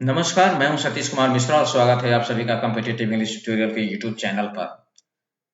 नमस्कार, मैं हूं सतीश कुमार मिश्रा और स्वागत है आप सभी का कॉम्पिटिटिव इंग्लिश ट्यूटोरियल के यूट्यूब चैनल पर।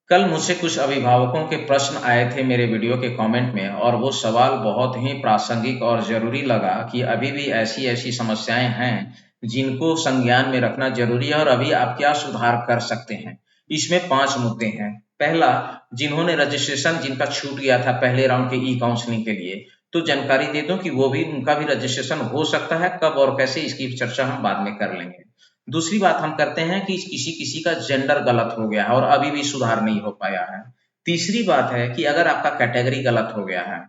कल मुझसे कुछ अभिभावकों के प्रश्न आए थे मेरे वीडियो के कमेंट में और वो सवाल बहुत ही प्रासंगिक और ज़रूरी लगा कि अभी भी ऐसी-ऐसी समस्याएं हैं जिनको संज्ञान में रखना ज़रूरी है और अभी आप क्या सुधार कर सकते हैं। इसमें 5 मुद्दे हैं। पहला, जिन्होंने रजिस्ट्रेशन जिनका छूट गया था पहले राउंड के ई काउंसलिंग के लिए, तो जानकारी दे दूं कि वो भी उनका भी रजिस्ट्रेशन हो सकता है, कब और कैसे इसकी चर्चा हम बाद में कर लेंगे। दूसरी बात हम करते हैं कि किसी किसी का जेंडर गलत हो गया है और अभी भी सुधार नहीं हो पाया है। तीसरी बात है कि अगर आपका कैटेगरी गलत हो गया है।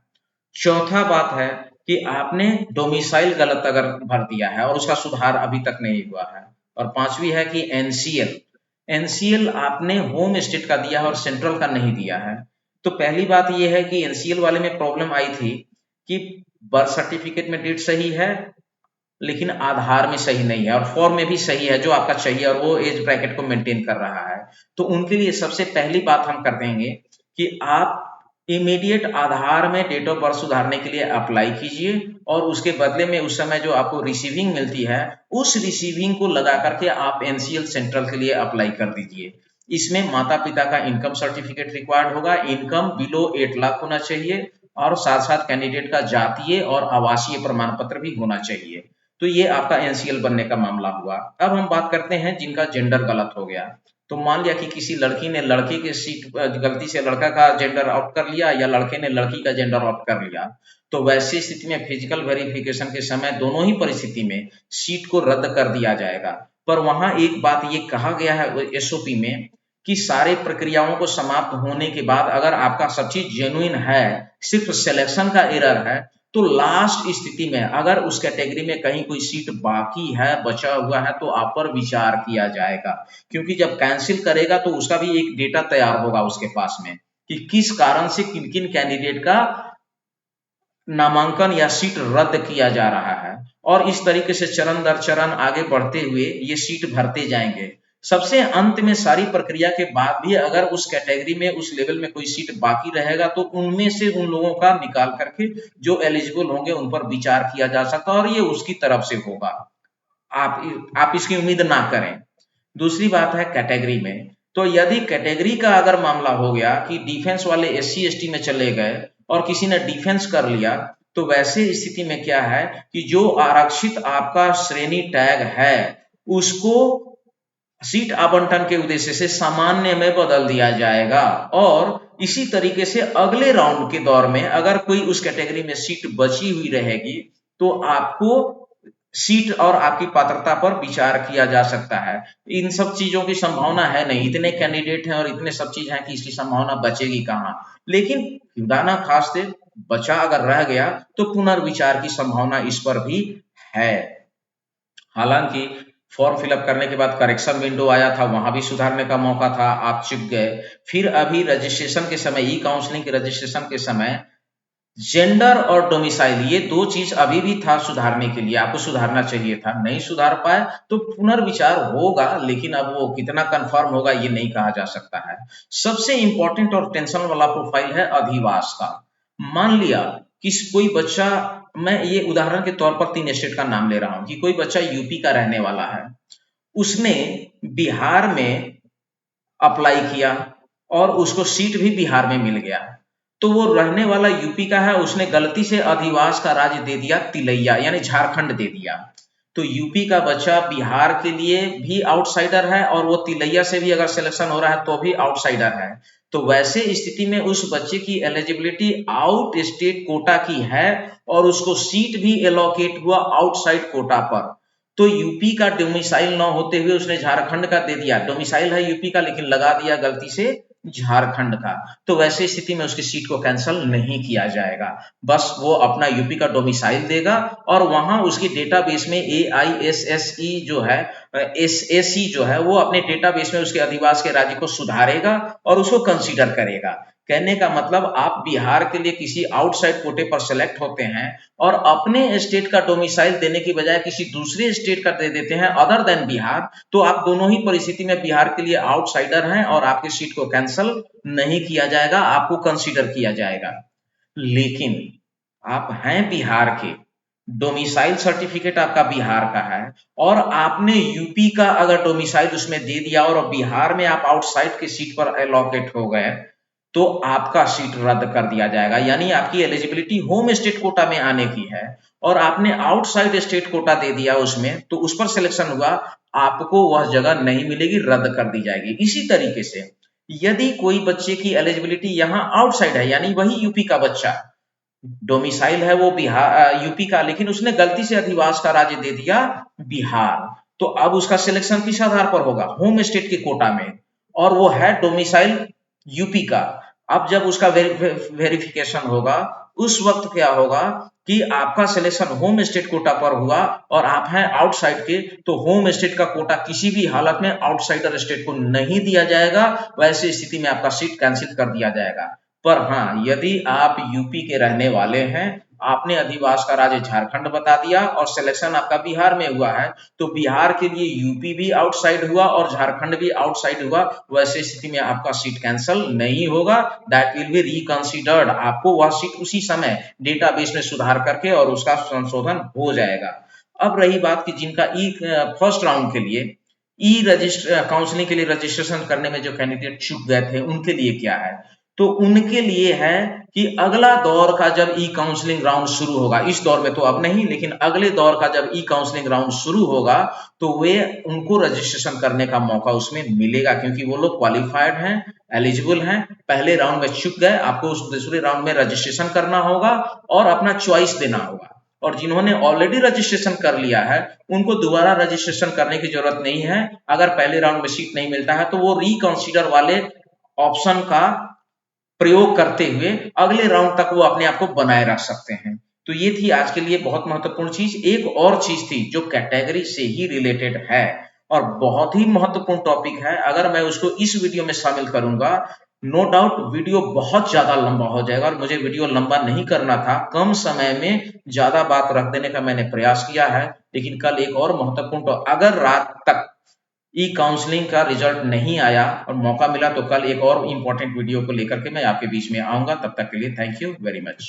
चौथा बात है कि आपने डोमिसाइल गलत अगर भर दिया है और उसका सुधार अभी तक नहीं हुआ है। और पांचवी है कि एनसीएल एनसीएल आपने होम स्टेट का दिया है और सेंट्रल का नहीं दिया है। तो पहली बात यह है कि एनसीएल वाले में प्रॉब्लम आई थी कि बर्थ सर्टिफिकेट में डेट सही है लेकिन आधार में सही नहीं है और फॉर्म में भी सही है जो आपका चाहिए और वो एज ब्रैकेट को मेंटेन कर रहा है। तो उनके लिए सबसे पहली बात हम कर देंगे कि आप इमीडिएट आधार में डेट ऑफ बर्थ सुधारने के लिए अप्लाई कीजिए और उसके बदले में उस समय जो आपको रिसीविंग मिलती है उस रिसीविंग को लगा करके आप एनसीएल सेंट्रल के लिए अप्लाई कर दीजिए। इसमें माता पिता का इनकम सर्टिफिकेट रिक्वायर्ड होगा, इनकम बिलो 8 लाख होना चाहिए और साथ साथ कैंडिडेट का जातीय और आवासीय प्रमाण पत्र भी होना चाहिए। तो ये आपका एनसीएल बनने का मामला हुआ। अब हम बात करते हैं जिनका जेंडर गलत हो गया। तो मान लिया कि किसी लड़की ने लड़के के सीट गलती से लड़का का जेंडर ऑप्ट कर लिया या लड़के ने लड़की का जेंडर ऑप्ट कर लिया। तो वैसी स्थिति में फिजिकल वेरिफिकेशन के समय दोनों ही परिस्थिति में सीट को रद्द कर दिया जाएगा। पर वहां एक बात ये कहा गया है एसओपी में कि सारे प्रक्रियाओं को समाप्त होने के बाद अगर आपका सब चीज जेन्युइन है, सिर्फ सिलेक्शन का एरर है, तो लास्ट स्थिति में अगर उस कैटेगरी में कहीं कोई सीट बाकी है, बचा हुआ है, तो आप पर विचार किया जाएगा। क्योंकि जब कैंसिल करेगा तो उसका भी एक डेटा तैयार होगा उसके पास में कि किस कारण से किन किन कैंडिडेट का नामांकन या सीट रद्द किया जा रहा है। और इस तरीके से चरण दर चरण आगे बढ़ते हुए ये सीट भरते जाएंगे। सबसे अंत में सारी प्रक्रिया के बाद भी अगर उस कैटेगरी में उस लेवल में कोई सीट बाकी रहेगा तो उनमें से उन लोगों का निकाल करके जो एलिजिबल होंगे उन पर विचार किया जा सकता है और ये उसकी तरफ से होगा। आप इसकी उम्मीद ना करें। दूसरी बात है कैटेगरी में। तो यदि कैटेगरी का अगर मामला हो गया कि डिफेंस वाले एससी एसटी में चले गए और किसी ने डिफेंस कर लिया, तो वैसे स्थिति में क्या है कि जो आरक्षित आपका श्रेणी टैग है उसको सीट आवंटन के उद्देश्य से सामान्य में बदल दिया जाएगा। और इसी तरीके से अगले राउंड के दौर में अगर कोई उस कैटेगरी में सीट बची हुई रहेगी तो आपको सीट और आपकी पात्रता पर विचार किया जा सकता है। इन सब चीजों की संभावना है नहीं, इतने कैंडिडेट हैं और इतने सब चीज हैं कि इसकी संभावना बचेगी कहाँ। लेकिन खुदा ना खास्ते बचा अगर रह गया तो पुनर्विचार की संभावना इस पर भी है। हालांकि फॉर्म फिलअप करने के बाद करेक्शन विंडो आया था, वहां भी सुधारने का मौका था, आप चूक गए। फिर अभी रजिस्ट्रेशन के समय ई काउंसलिंग के रजिस्ट्रेशन के समय जेंडर और डोमिसाइल ये दो चीज अभी भी था सुधारने के लिए, आपको सुधारना चाहिए था, नहीं सुधार पाए तो पुनर्विचार होगा, लेकिन अब वो कितना कंफर्म होगा ये नहीं कहा जा सकता है। सबसे इंपॉर्टेंट और टेंशन वाला प्रोफाइल है अधिवास का। मान लिया कि कोई बच्चा, मैं ये उदाहरण के तौर पर 3 स्टेट का नाम ले रहा हूं कि कोई बच्चा यूपी का रहने वाला है, उसने बिहार में अप्लाई किया और उसको सीट भी बिहार में मिल गया। तो वो रहने वाला यूपी का है, उसने गलती से अधिवास का राज्य दे दिया तिलैया यानी झारखंड दे दिया। तो यूपी का बच्चा बिहार के लिए भी आउटसाइडर है और वो तिलैया से भी अगर सिलेक्शन हो रहा है तो भी आउटसाइडर है। तो वैसे स्थिति में उस बच्चे की एलिजिबिलिटी आउट स्टेट कोटा की है और उसको सीट भी एलोकेट हुआ आउटसाइड कोटा पर। तो यूपी का डोमिसाइल न होते हुए उसने झारखंड का दे दिया, डोमिसाइल है यूपी का लेकिन लगा दिया गलती से झारखंड का। तो वैसे स्थिति में उसकी सीट को कैंसिल नहीं किया जाएगा, बस वो अपना यूपी का डोमिसाइल देगा और वहां उसकी डेटाबेस में AISSE जो है, SAC जो है, वो अपने डेटाबेस में उसके अधिवास के राज्य को सुधारेगा और उसको कंसीडर करेगा। कहने का मतलब आप बिहार के लिए किसी आउटसाइड कोटे पर सेलेक्ट होते हैं और अपने स्टेट का डोमिसाइल देने की बजाय किसी दूसरे स्टेट का दे देते हैं अदर देन बिहार, तो आप दोनों ही परिस्थिति में बिहार के लिए आउटसाइडर हैं और आपकी सीट को कैंसिल नहीं किया जाएगा, आपको कंसीडर किया जाएगा। लेकिन आप हैं बिहार के डोमिसाइल सर्टिफिकेट आपका बिहार का है और आपने यूपी का अगर डोमिसाइल उसमें दे दिया और बिहार में आप आउटसाइड की सीट पर एलोकेट हो गए, तो आपका सीट रद्द कर दिया जाएगा। यानी आपकी एलिजिबिलिटी होम स्टेट कोटा में आने की है और आपने आउटसाइड स्टेट कोटा दे दिया उसमें, तो उस पर सिलेक्शन हुआ, आपको वह जगह नहीं मिलेगी, रद्द कर दी जाएगी। इसी तरीके से यदि कोई बच्चे की एलिजिबिलिटी यहाँ आउटसाइड है, यानी वही यूपी का बच्चा, डोमिसाइल है वो बिहार यूपी का, लेकिन उसने गलती से अधिवास का राज्य दे दिया बिहार, तो अब उसका सिलेक्शन किस आधार पर होगा? होम स्टेट के कोटा में, और वो है डोमिसाइल यूपी का। अब जब उसका वेरिफिकेशन होगा, उस वक्त क्या होगा कि आपका सिलेक्शन होम स्टेट कोटा पर हुआ और आप हैं आउटसाइड के, तो होम स्टेट का कोटा किसी भी हालत में आउटसाइडर स्टेट को नहीं दिया जाएगा। वैसे स्थिति में आपका सीट कैंसिल कर दिया जाएगा। पर हाँ, यदि आप यूपी के रहने वाले हैं, आपने अधिवास का राज्य झारखंड बता दिया और सिलेक्शन आपका बिहार में हुआ है, तो बिहार के लिए यूपी भी आउटसाइड हुआ और झारखंड भी आउटसाइड हुआ, वैसे स्थिति में आपका सीट कैंसिल नहीं होगा। That will be reconsidered. आपको वह सीट उसी समय डेटाबेस में सुधार करके और उसका संशोधन हो जाएगा। अब रही बात कि जिनका फर्स्ट राउंड के लिए काउंसलिंग के लिए रजिस्ट्रेशन करने में जो कैंडिडेट चूक गए थे, उनके लिए क्या है? तो उनके लिए है कि अगला दौर का जब ई काउंसलिंग राउंड शुरू होगा, इस दौर में तो अब नहीं, लेकिन अगले दौर का जब ई काउंसलिंग राउंड शुरू होगा, तो वे उनको रजिस्ट्रेशन करने का मौका उसमें मिलेगा, क्योंकि वो लोग क्वालिफाइड हैं, एलिजिबल हैं, पहले राउंड में चूक गए, आपको उस दूसरे राउंड में रजिस्ट्रेशन करना होगा और अपना चॉइस देना होगा। और जिन्होंने ऑलरेडी रजिस्ट्रेशन कर लिया है, उनको दोबारा रजिस्ट्रेशन करने की जरूरत नहीं है। अगर पहले राउंड में सीट नहीं मिलता है, तो वो रिकंसीडर वाले ऑप्शन का प्रयोग करते हुए अगले राउंड तक वो अपने आप को बनाए रख सकते हैं। तो ये थी आज के लिए बहुत महत्वपूर्ण चीज। एक और चीज थी जो कैटेगरी से ही रिलेटेड है और बहुत ही महत्वपूर्ण टॉपिक है। अगर मैं उसको इस वीडियो में शामिल करूंगा, नो डाउट वीडियो बहुत ज्यादा लंबा हो जाएगा और मुझे वीडियो लंबा नहीं करना था। कम समय में ज्यादा बात रख देने का मैंने प्रयास किया है, लेकिन कल एक और महत्वपूर्ण अगर रात तक ई काउंसलिंग का रिजल्ट नहीं आया और मौका मिला, तो कल एक और इंपॉर्टेंट वीडियो को लेकर के मैं आपके बीच में आऊंगा। तब तक के लिए थैंक यू वेरी मच।